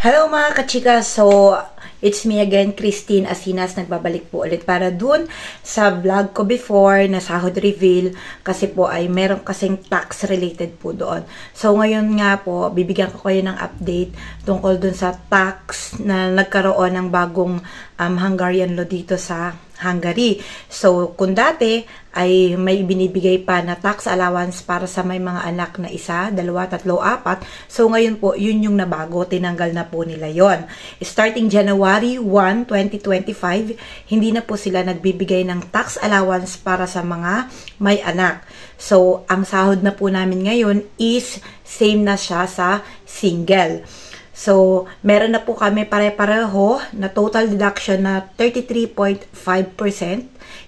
Hello mga kachika! So, it's me again, Christine Asinas. Nagbabalik po ulit para dun sa vlog ko before na sahod reveal kasi po ay meron kasing tax related po doon. So, ngayon nga po, bibigyan ko kayo ng update tungkol dun sa tax na nagkaroon ng bagong Hungarian law dito sa Hungary. So, kung dati ay may binibigay pa na tax allowance para sa may mga anak na isa, dalawa, tatlo, apat. So, ngayon po, yun yung nabago. Tinanggal na po nila yon. Starting January 1, 2025, hindi na po sila nagbibigay ng tax allowance para sa mga may anak. So, ang sahod na po namin ngayon is same na siya sa single. So, meron na po kami pare-pareho na total deduction na 33.5%.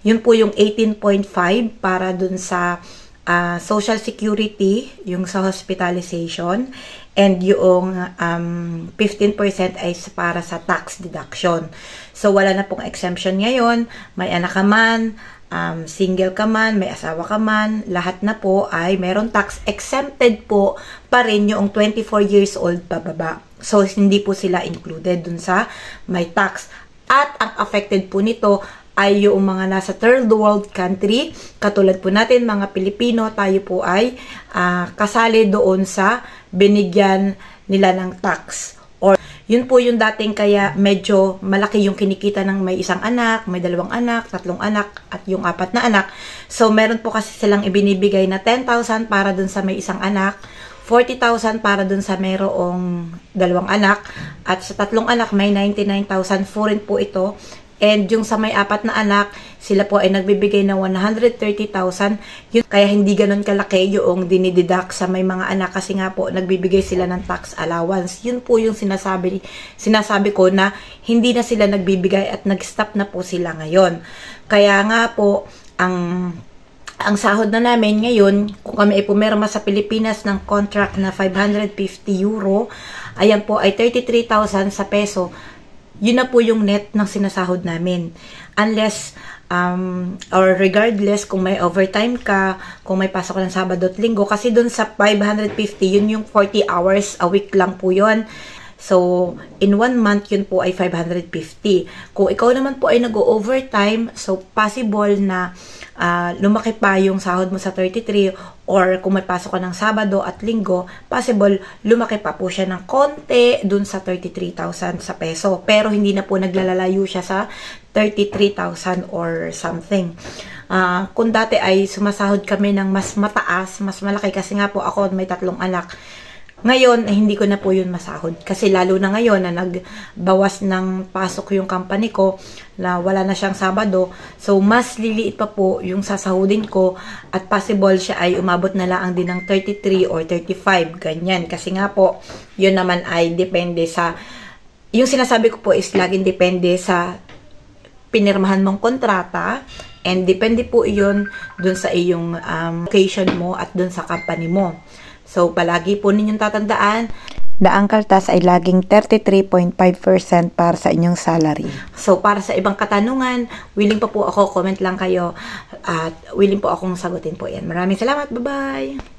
Yun po yung 18.5 para dun sa Social Security, yung sa hospitalization, and yung 15% ay para sa tax deduction. So, wala na pong exemption ngayon. May anak ka man, single ka man, may asawa ka man, lahat na po ay meron tax. Exempted po pa rin yung 24 years old pababa. So, hindi po sila included dun sa may tax. At ang affected po nito ay yung mga nasa third world country. Katulad po natin, mga Pilipino, tayo po ay kasali doon sa binigyan nila ng tax. Or, yun po yung dating kaya medyo malaki yung kinikita ng may isang anak, may dalawang anak, tatlong anak, at yung apat na anak. So, meron po kasi silang ibinibigay na 10,000 para dun sa may isang anak, 40,000 para dun sa mayroong dalawang anak, at sa tatlong anak may 99,000 foreign po ito. And yung sa may apat na anak, sila po ay nagbibigay ng 130,000. Kaya hindi ganun kalaki yung dinideduct sa may mga anak kasi nga po nagbibigay sila ng tax allowance. Yun po yung sinasabi ko na hindi na sila nagbibigay at nag-stop na po sila ngayon. Kaya nga po, ang sahod na namin ngayon, kung kami ay pumirma sa Pilipinas ng contract na 550 euro, ayan po ay 33,000 sa peso. Yun na po yung net ng sinasahod namin. Unless, or regardless kung may overtime ka, kung may pasok ng Sabado at Linggo, kasi dun sa 550, yun yung 40 hours a week lang po yun. So, in 1 month, yun po ay 550. Kung ikaw naman po ay nag-overtime, so possible na lumaki pa yung sahod mo sa 33, or kung may pasok ka ng Sabado at Linggo, possible lumaki pa po siya ng konti dun sa 33,000 sa peso. Pero hindi na po naglalalayo siya sa 33,000 or something. Kung dati ay sumasahod kami ng mas mataas, mas malaki, kasi nga po ako may tatlong anak. Ngayon, hindi ko na po yun masahod. Kasi lalo na ngayon na nagbawas ng pasok yung company ko, na wala na siyang Sabado. So, mas liliit pa po yung sasahudin ko at possible siya ay umabot na lang din ng 33 or 35, ganyan. Kasi nga po, yun naman ay depende sa, yung sinasabi ko po is laging depende sa pinirmahan mong kontrata, and depende po yun dun sa iyong location mo at dun sa company mo. So, palagi po ninyong tatandaan na ang kaltas ay laging 33.5% para sa inyong salary. So, para sa ibang katanungan, willing pa po ako, comment lang kayo at willing po akong sagutin po yan. Maraming salamat. Bye-bye!